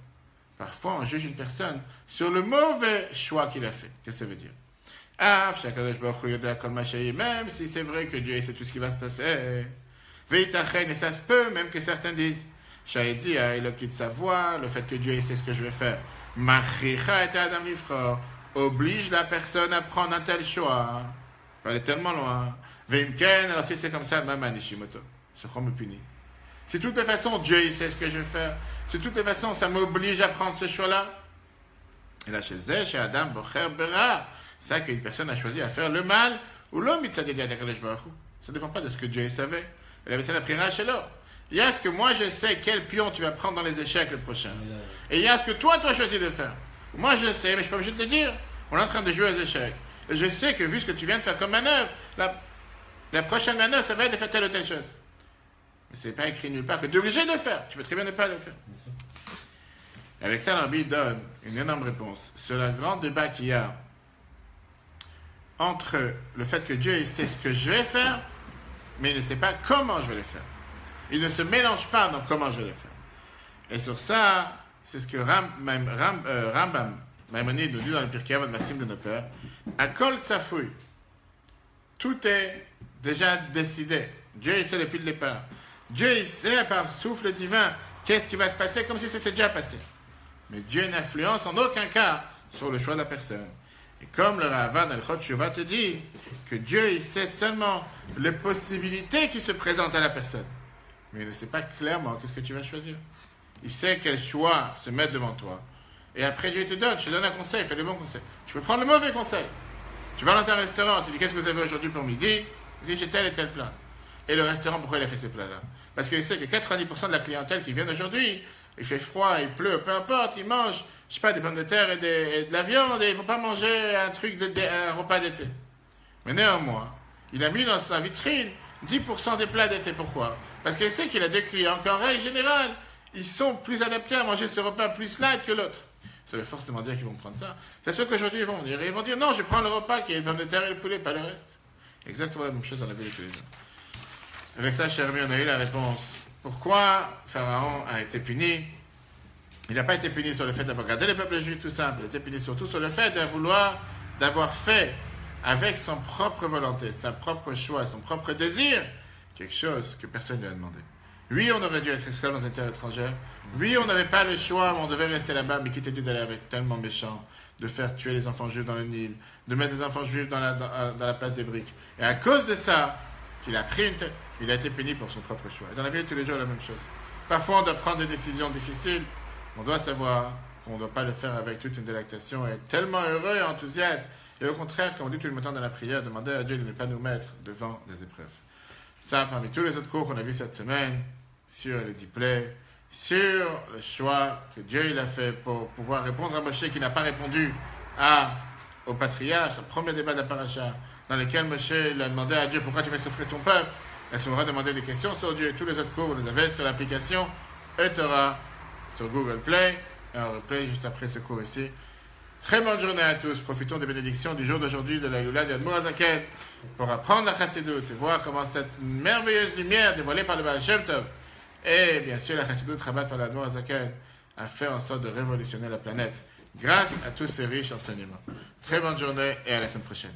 Parfois, on juge une personne sur le mauvais choix qu'il a fait. Qu'est-ce que ça veut dire? Ah, même si c'est vrai que Dieu sait tout ce qui va se passer. Et ça se peut, même que certains disent, Shahidi a éloqué de sa voix, le fait que Dieu sait ce que je vais faire. Machicha et Adam Lifra oblige la personne à prendre un tel choix. Elle est tellement loin. Veimken, alors si c'est comme ça, Maman Nishimoto, ce qu'on me punit. Si de toutes les façons, Dieu il sait ce que je vais faire, si de toutes les façons, ça m'oblige à prendre ce choix-là. Et là, chez Adam Bocher Bera, c'est qu'une personne a choisi à faire le mal, ou l'homme il s'adélie à Kadosh Baruch Hu. Ça ne dépend pas de ce que Dieu savait. Il avait ça la prière chez l'homme. Il y a ce que moi je sais, quel pion tu vas prendre dans les échecs le prochain. Et il y a ce que toi, tu as choisi de faire. Moi je sais, mais je ne suis pas obligé de te le dire. On est en train de jouer aux échecs. Et je sais que vu ce que tu viens de faire comme manœuvre, la prochaine manœuvre, ça va être de faire telle ou telle chose. Mais ce n'est pas écrit nulle part que tu es obligé de le faire. Tu peux très bien ne pas le faire. Et avec ça, l'Arbi donne une énorme réponse sur le grand débat qu'il y a entre le fait que Dieu sait ce que je vais faire, mais il ne sait pas comment je vais le faire. Il ne se mélange pas dans comment je vais le faire. Et sur ça, c'est ce que Rambam Maïmonide nous dit dans le Pirkei Avot Maxime de nos pères. À Kol Tsafoui, tout est déjà décidé. Dieu il sait depuis le départ. Dieu il sait par souffle divin qu'est-ce qui va se passer comme si ça s'est déjà passé. Mais Dieu n'influence en aucun cas sur le choix de la personne. Et comme le Ravan Al-Chot Shuvah te dit que Dieu il sait seulement les possibilités qui se présentent à la personne, mais il ne sait pas clairement qu'est-ce que tu vas choisir. Il sait quel choix se mettre devant toi. Et après Dieu te donne, je te donne un conseil, fais le bon conseil. Tu peux prendre le mauvais conseil. Tu vas dans un restaurant, tu dis qu'est-ce que vous avez aujourd'hui pour midi? Il dit j'ai tel et tel plat. Et le restaurant, pourquoi il a fait ces plats-là? Parce qu'il sait que 90% de la clientèle qui vient aujourd'hui, il fait froid, il pleut, peu importe, ils mangent, je sais pas, des pommes de terre et de la viande, et ils ne vont pas manger un repas d'été. Mais néanmoins, il a mis dans sa vitrine 10% des plats d'été. Pourquoi? Parce qu'il sait qu'il a des clients qu'en règle générale, ils sont plus adaptés à manger ce repas plus light que l'autre. Ça veut forcément dire qu'ils vont prendre ça. C'est sûr qu'aujourd'hui, ils vont dire. Ils vont dire, non, je prends le repas qui est les pommes de terre et le poulet, pas le reste. Exactement la même chose dans la vie de tous les jours. Avec ça, cher ami, on a eu la réponse. Pourquoi Pharaon a été puni? Il n'a pas été puni sur le fait d'avoir gardé les peuples juifs, tout simple. Il a été puni surtout sur le fait d'avoir fait avec son propre volonté, sa propre choix, son propre désir, quelque chose que personne ne lui a demandé. Oui, on aurait dû être esclave dans une terre étrangère. Oui, on n'avait pas le choix, mais on devait rester là-bas. Mais qui t'a dit d'aller avec tellement méchant, de faire tuer les enfants juifs dans le Nil, de mettre les enfants juifs dans la place des briques. Et à cause de ça, il a été puni pour son propre choix. Et dans la vie de tous les jours, la même chose. Parfois, on doit prendre des décisions difficiles. On doit savoir qu'on ne doit pas le faire avec toute une délectation et être tellement heureux et enthousiaste. Et au contraire, comme on dit tout le temps dans la prière, demander à Dieu de ne pas nous mettre devant des épreuves. Ça, parmi tous les autres cours qu'on a vus cette semaine, sur le diplôme, sur le choix que Dieu il a fait pour pouvoir répondre à Moshe qui n'a pas répondu au patriarche, au premier débat de la paracha, dans lequel Moshe il a demandé à Dieu pourquoi tu fais souffrir ton peuple. Elle s'aura demandé des questions sur Dieu. Tous les autres cours, vous les avez sur l'application eTorah sur Google Play. Et on replay juste après ce cours ici. Très bonne journée à tous. Profitons des bénédictions du jour d'aujourd'hui de la Lula de Admour HaZaken pour apprendre la Chassidoute et voir comment cette merveilleuse lumière dévoilée par le Baal Shem Tov et bien sûr la Chassidoute rabattée par l'Admour HaZaken a fait en sorte de révolutionner la planète grâce à tous ces riches enseignements. Très bonne journée et à la semaine prochaine.